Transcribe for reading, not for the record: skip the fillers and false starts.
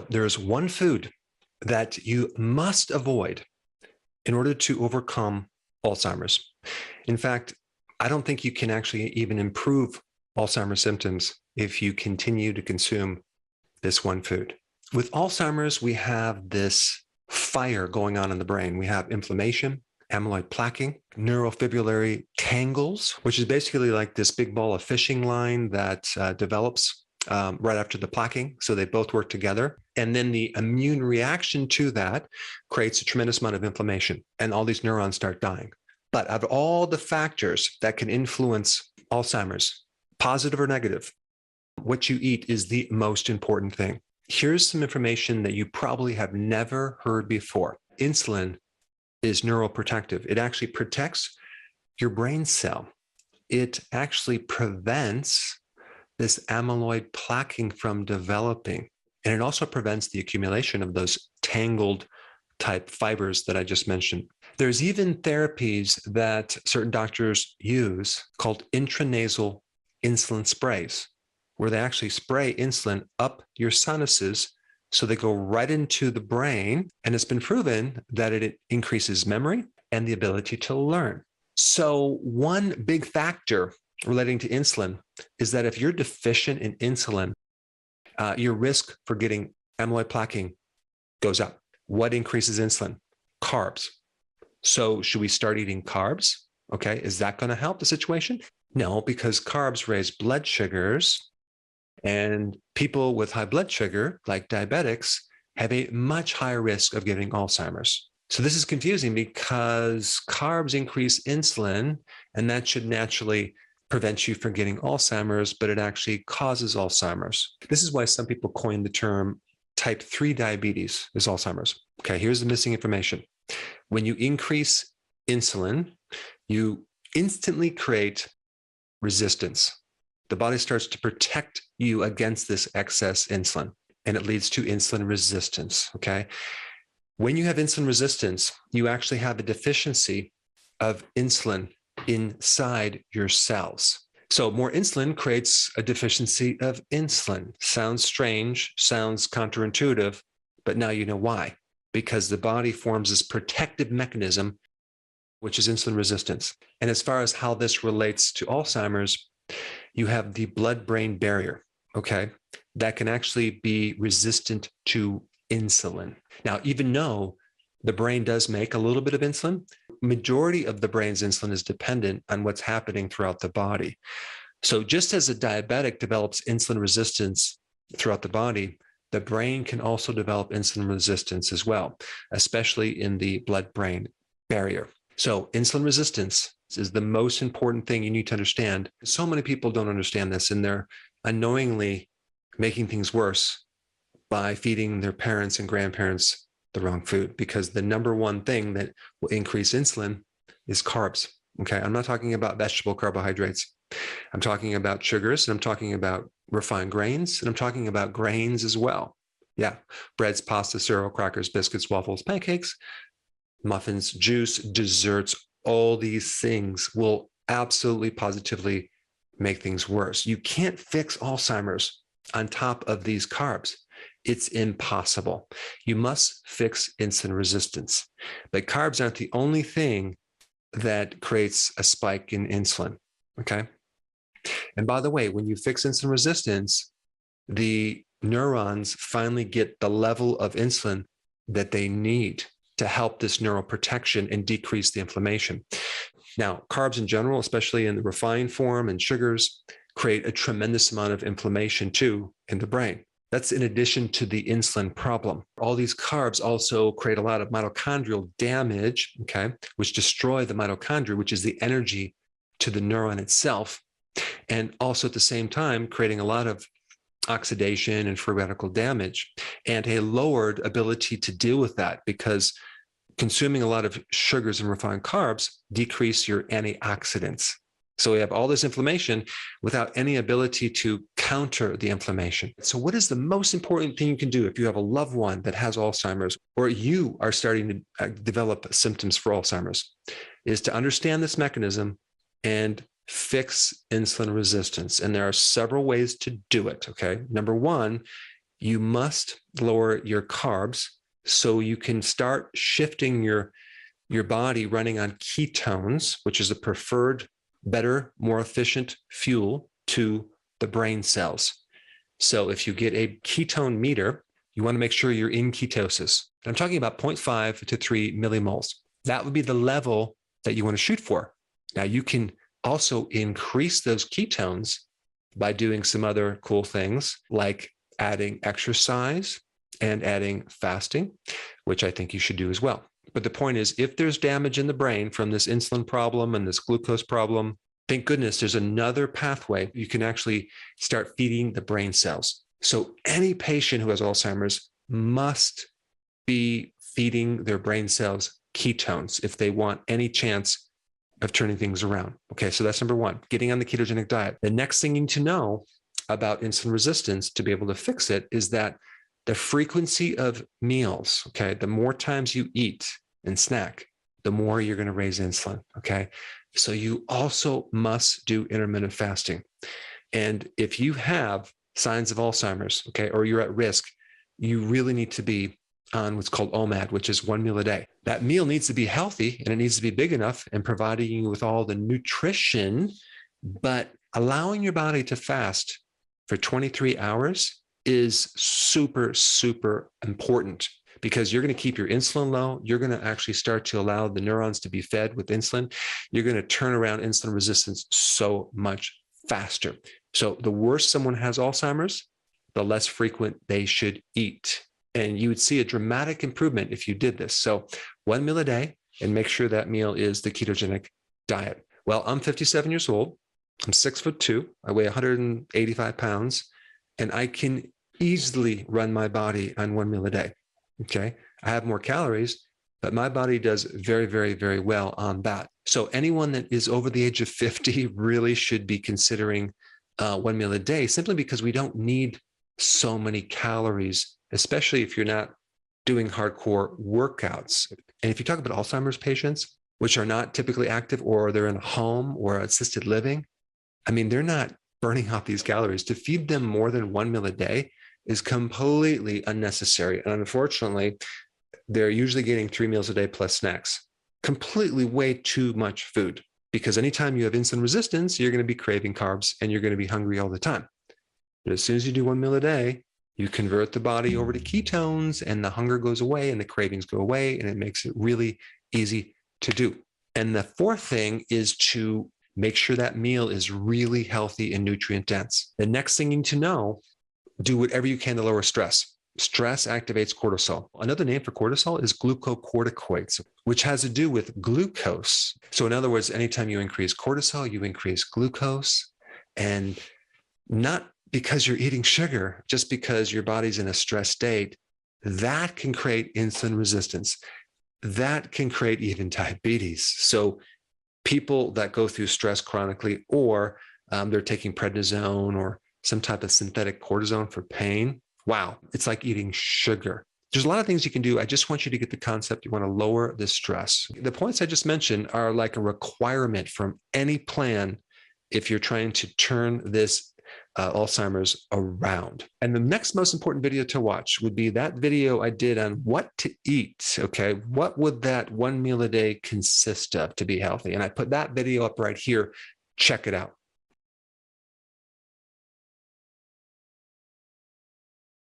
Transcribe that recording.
There's one food that you must avoid in order to overcome Alzheimer's. In fact, I don't think you can actually even improve Alzheimer's symptoms if you continue to consume this one food. With Alzheimer's, we have this fire going on in the brain. We have inflammation, amyloid plaquing, neurofibrillary tangles, which is basically like this big ball of fishing line that develops right after the plaquing. So they both work together. And then the immune reaction to that creates a tremendous amount of inflammation, and all these neurons start dying. But of all the factors that can influence Alzheimer's, positive or negative, what you eat is the most important thing. Here's some information that you probably have never heard before. Insulin is neuroprotective. It actually protects your brain cell. It actually prevents this amyloid plaquing from developing. And it also prevents the accumulation of those tangled type fibers that I just mentioned. There's even therapies that certain doctors use called intranasal insulin sprays, where they actually spray insulin up your sinuses so they go right into the brain. And it's been proven that it increases memory and the ability to learn. So one big factor relating to insulin is that if you're deficient in insulin, your risk for getting amyloid plaquing goes up. What increases insulin? Carbs. So should we start eating carbs? Okay, is that going to help the situation? No, because carbs raise blood sugars, and people with high blood sugar, like diabetics, have a much higher risk of getting Alzheimer's. So this is confusing because carbs increase insulin, and that should naturally prevent you from getting Alzheimer's, but it actually causes Alzheimer's. This is why some people coin the term type 3 diabetes is Alzheimer's. Okay, here's the missing information. When you increase insulin, you instantly create resistance. The body starts to protect you against this excess insulin, and it leads to insulin resistance, okay? When you have insulin resistance, you actually have a deficiency of insulin inside your cells. So more insulin creates a deficiency of insulin. Sounds strange, sounds counterintuitive, but now you know why. Because the body forms this protective mechanism, which is insulin resistance. And as far as how this relates to Alzheimer's, you have the blood-brain barrier, okay, that can actually be resistant to insulin. Now, even though the brain does make a little bit of insulin, majority of the brain's insulin is dependent on what's happening throughout the body. So just as a diabetic develops insulin resistance throughout the body, the brain can also develop insulin resistance as well, especially in the blood-brain barrier. So insulin resistance is the most important thing you need to understand. So many people don't understand this, and they're unknowingly making things worse by feeding their parents and grandparents the wrong food, because the number one thing that will increase insulin is carbs. Okay, I'm not talking about vegetable carbohydrates. I'm talking about sugars, and I'm talking about refined grains, and I'm talking about grains as well. Yeah, breads, pasta, cereal, crackers, biscuits, waffles, pancakes, muffins, juice, desserts, all these things will absolutely positively make things worse. You can't fix Alzheimer's on top of these carbs. It's impossible. You must fix insulin resistance. But carbs aren't the only thing that creates a spike in insulin, okay? And by the way, when you fix insulin resistance, the neurons finally get the level of insulin that they need to help this neuroprotection and decrease the inflammation. Now, carbs in general, especially in the refined form and sugars, create a tremendous amount of inflammation too in the brain. That's in addition to the insulin problem. All these carbs also create a lot of mitochondrial damage, okay, which destroy the mitochondria, which is the energy to the neuron itself, and also at the same time creating a lot of oxidation and free radical damage, and a lowered ability to deal with that, because consuming a lot of sugars and refined carbs decrease your antioxidants. So we have all this inflammation without any ability to counter the inflammation. So what is the most important thing you can do if you have a loved one that has Alzheimer's, or you are starting to develop symptoms for Alzheimer's, is to understand this mechanism and fix insulin resistance. And there are several ways to do it, okay? Number one, you must lower your carbs so you can start shifting your body running on ketones, which is a preferred, better, more efficient fuel to the brain cells. So if you get a ketone meter, you want to make sure you're in ketosis. And I'm talking about 0.5 to 3 millimoles. That would be the level that you want to shoot for. Now, you can also increase those ketones by doing some other cool things like adding exercise and adding fasting, which I think you should do as well. But the point is, if there's damage in the brain from this insulin problem and this glucose problem, thank goodness there's another pathway. You can actually start feeding the brain cells. So any patient who has Alzheimer's must be feeding their brain cells ketones if they want any chance of turning things around. Okay, so that's number one, getting on the ketogenic diet. The next thing you need to know about insulin resistance to be able to fix it is that the frequency of meals, okay, the more times you eat and snack, the more you're going to raise insulin, okay? So you also must do intermittent fasting. And if you have signs of Alzheimer's, okay, or you're at risk, you really need to be on what's called OMAD, which is 1 meal a day. That meal needs to be healthy and it needs to be big enough and providing you with all the nutrition, but allowing your body to fast for 23 hours is super, super important because you're going to keep your insulin low. You're going to actually start to allow the neurons to be fed with insulin. You're going to turn around insulin resistance so much faster. So the worse someone has Alzheimer's, the less frequent they should eat. And you would see a dramatic improvement if you did this. So 1 meal a day and make sure that meal is the ketogenic diet. Well, I'm 57 years old. I'm 6'2". I weigh 185 pounds, and I can easily run my body on 1 meal a day. Okay. I have more calories, but my body does very, very, very well on that. So anyone that is over the age of 50 really should be considering 1 meal a day, simply because we don't need so many calories, especially if you're not doing hardcore workouts. And if you talk about Alzheimer's patients, which are not typically active or they're in a home or assisted living, I mean, they're not burning off these calories. To feed them more than 1 meal a day is completely unnecessary. And unfortunately, they're usually getting 3 meals a day plus snacks. Completely way too much food, because anytime you have insulin resistance, you're going to be craving carbs and you're going to be hungry all the time. But as soon as you do 1 meal a day, you convert the body over to ketones and the hunger goes away and the cravings go away, and it makes it really easy to do. And the fourth thing is to make sure that meal is really healthy and nutrient dense. The next thing you need to know, do whatever you can to lower stress. Stress activates cortisol. Another name for cortisol is glucocorticoids, which has to do with glucose. So in other words, anytime you increase cortisol, you increase glucose, and not because you're eating sugar, just because your body's in a stress state. That can create insulin resistance. That can create even diabetes. So people that go through stress chronically, or they're taking prednisone or some type of synthetic cortisone for pain, wow, it's like eating sugar. There's a lot of things you can do. I just want you to get the concept. You want to lower the stress. The points I just mentioned are like a requirement from any plan if you're trying to turn this Alzheimer's around. And the next most important video to watch would be that video I did on what to eat. Okay, what would that 1 meal a day consist of to be healthy? And I put that video up right here. Check it out.